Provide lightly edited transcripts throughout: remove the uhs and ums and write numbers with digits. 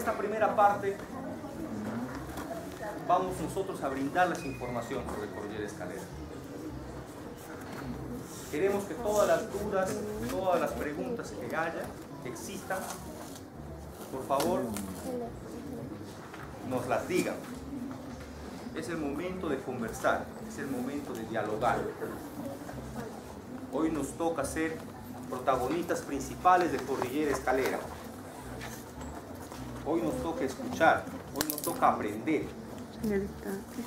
esta primera parte vamos nosotros a brindarles información sobre Cordillera Escalera. Queremos que todas las dudas, todas las preguntas que existan, por favor, nos las digan. Es el momento de conversar, es el momento de dialogar. Hoy nos toca ser protagonistas principales de Cordillera Escalera. Hoy nos toca escuchar, hoy nos toca aprender.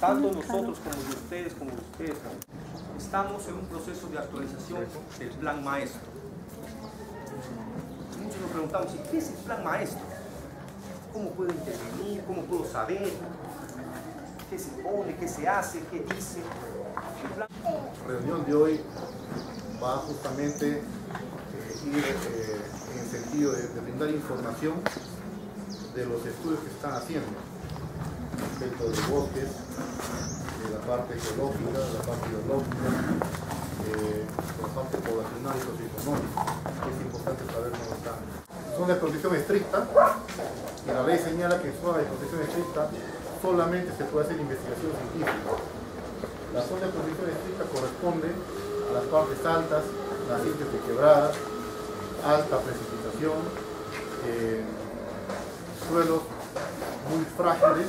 Tanto nosotros como ustedes. Estamos en un proceso de actualización del plan maestro. Muchos nos preguntamos, ¿qué es el plan maestro? ¿Cómo puedo intervenir? ¿Cómo puedo saber? ¿Qué se pone? ¿Qué se hace? ¿Qué dice? La reunión de hoy va justamente ir en el sentido de brindar información de los estudios que se están haciendo respecto de bosques, de la parte geológica, de la parte biológica, de la parte poblacional y socioeconómica. Es importante saber cómo están. Zona de protección estricta, y la ley señala que en zona de protección estricta solamente se puede hacer investigación científica. La zona de protección estricta corresponde a las partes altas, nacientes de quebradas, alta precipitación, suelos muy frágiles,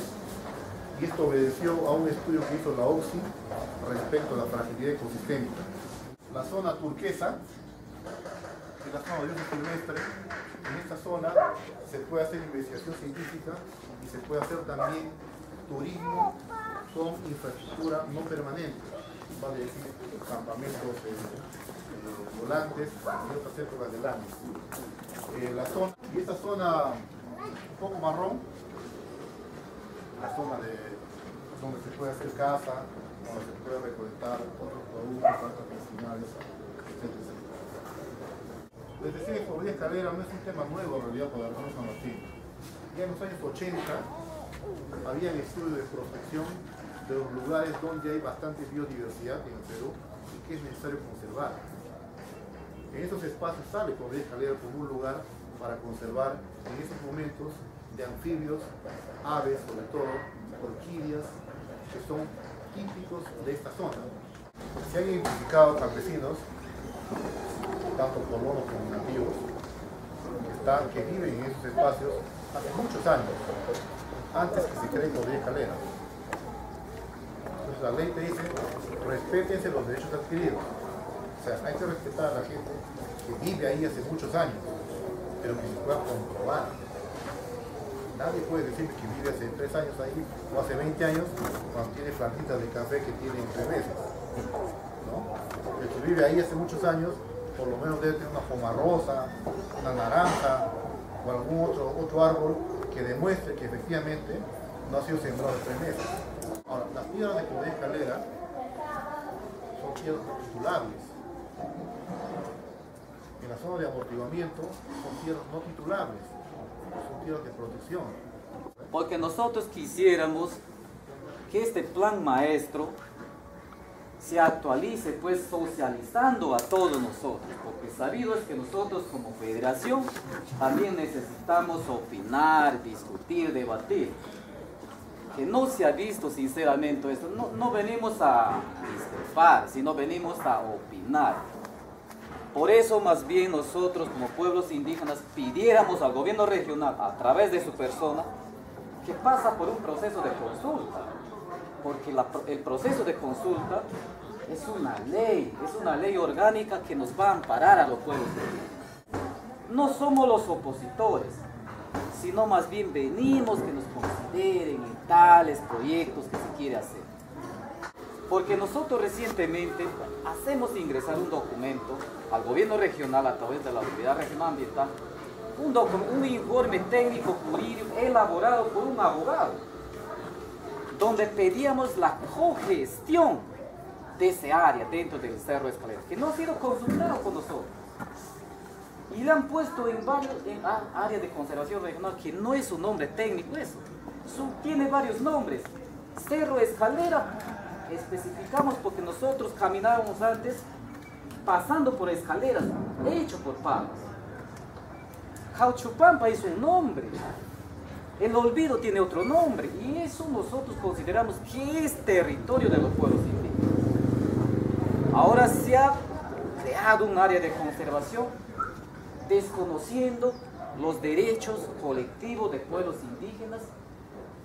y esto obedeció a un estudio que hizo la OCSI respecto a la fragilidad ecosistémica. La zona turquesa es la zona de uso silvestre. En esta zona se puede hacer investigación científica y se puede hacer también turismo con infraestructura no permanente, vale decir, campamentos volantes en otras épocas del año. Y esta zona un poco marrón, la zona donde se puede hacer caza, donde se puede recolectar otros productos, plantas medicinales, etc. Les decía que Cordillera Escalera no es un tema nuevo en realidad para la región San Martín. Ya en los años 80 había estudios de prospección de los lugares donde hay bastante biodiversidad en el Perú y que es necesario conservar. En esos espacios sale Cordillera Escalera como un lugar para conservar en esos momentos de anfibios, aves, sobre todo, orquídeas, que son típicos de esta zona. Se han identificado campesinos, tanto colonos como nativos, que viven en esos espacios hace muchos años, antes que se cree Cordillera Escalera. Entonces la ley te dice, respétense los derechos adquiridos. O sea, hay que respetar a la gente que vive ahí hace muchos años, pero que se pueda comprobar. Nadie puede decir que vive hace 3 años ahí o hace 20 años cuando tiene plantitas de café que tienen 3 meses, ¿no? El que vive ahí hace muchos años por lo menos debe tener una pomarrosa, una naranja o algún otro árbol que demuestre que efectivamente no ha sido sembrado en 3 meses. Ahora, las piedras de Cordillera Escalera son piedras no titulables. En la zona de amortiguamiento son piedras no titulables. Son tiros de protección. Porque nosotros quisiéramos que este plan maestro se actualice, pues socializando a todos nosotros, porque sabido es que nosotros como federación también necesitamos opinar, discutir, debatir. Que no se ha visto sinceramente esto, no venimos a discrepar, sino venimos a opinar. Por eso más bien nosotros como pueblos indígenas pidiéramos al gobierno regional a través de su persona que pasa por un proceso de consulta, porque el proceso de consulta es una ley orgánica que nos va a amparar a los pueblos indígenas. No somos los opositores, sino más bien venimos que nos consideren en tales proyectos que se quiere hacer. Porque nosotros recientemente hacemos ingresar un documento al gobierno regional a través de la Autoridad Regional Ambiental, un informe técnico jurídico elaborado por un abogado, donde pedíamos la cogestión de ese área dentro del Cerro Escalera, que no ha sido consultado con nosotros. Y le han puesto en área de conservación regional, que no es un nombre técnico eso, tiene varios nombres. Cerro Escalera, especificamos porque nosotros caminábamos antes pasando por escaleras, hecho por palmas. Jauchupampa es un nombre. El olvido tiene otro nombre y eso nosotros consideramos que es territorio de los pueblos indígenas. Ahora se ha creado un área de conservación desconociendo los derechos colectivos de pueblos indígenas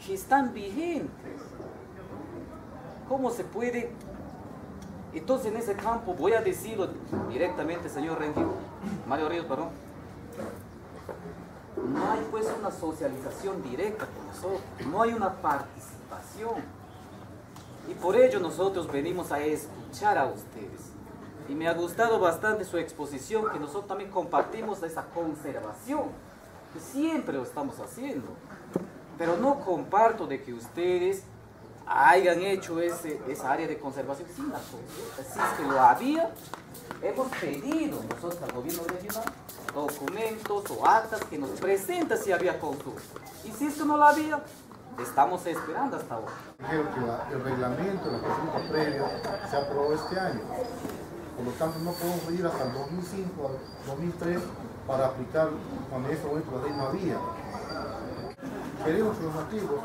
que están vigentes. ¿Cómo se puede? Entonces en ese campo, voy a decirlo directamente, señor Mario Ríos, perdón, no hay pues una socialización directa con nosotros, no hay una participación. Y por ello nosotros venimos a escuchar a ustedes. Y me ha gustado bastante su exposición, que nosotros también compartimos esa conservación, que siempre lo estamos haciendo. Pero no comparto de que ustedes hayan hecho esa área de conservación sin la consulta. Si es que lo había, hemos pedido nosotros al gobierno regional documentos o actas que nos presenta si había consulta. Y si es que no la había, estamos esperando hasta ahora. Creo que el reglamento, la consulta previa, se aprobó este año. Por lo tanto, no podemos ir hasta el 2005, al 2003 para aplicar cuando en ese momento la ley no había. Queremos que los nativos,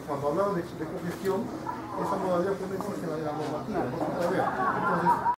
cuando hablaban de cogestión, esa modalidad no existe en la normativa, no se puede ver. Entonces,